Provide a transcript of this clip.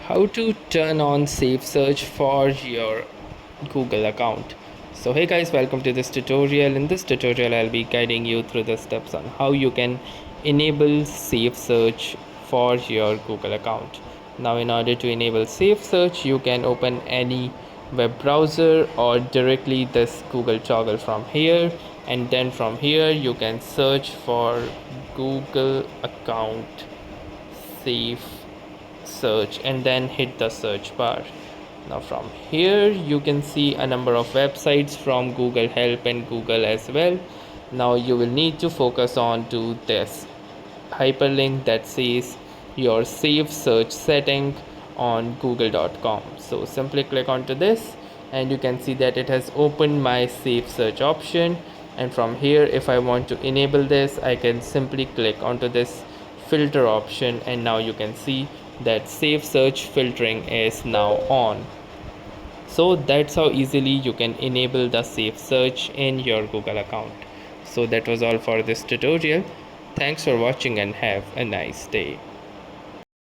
How to turn on Safe Search for your Google account. So hey guys, welcome to this tutorial. In this tutorial I'll be guiding you through the steps on how you can enable Safe Search for your Google account. Now in order to enable Safe Search, you can open any web browser or directly this Google toggle from here, and then from here you can search for Google account Safe Search and then hit the search bar. Now from here you can see a number of websites from Google Help and Google as well. Now you will need to focus on to this hyperlink that says your safe search setting on google.com. So simply click onto this and you can see that it has opened my safe search option, and from here if I want to enable this I can simply click onto this filter option, and now you can see that safe search filtering is now on. So that's how easily you can enable the safe search in your Google account. So that was all for this tutorial. Thanks for watching and have a nice day.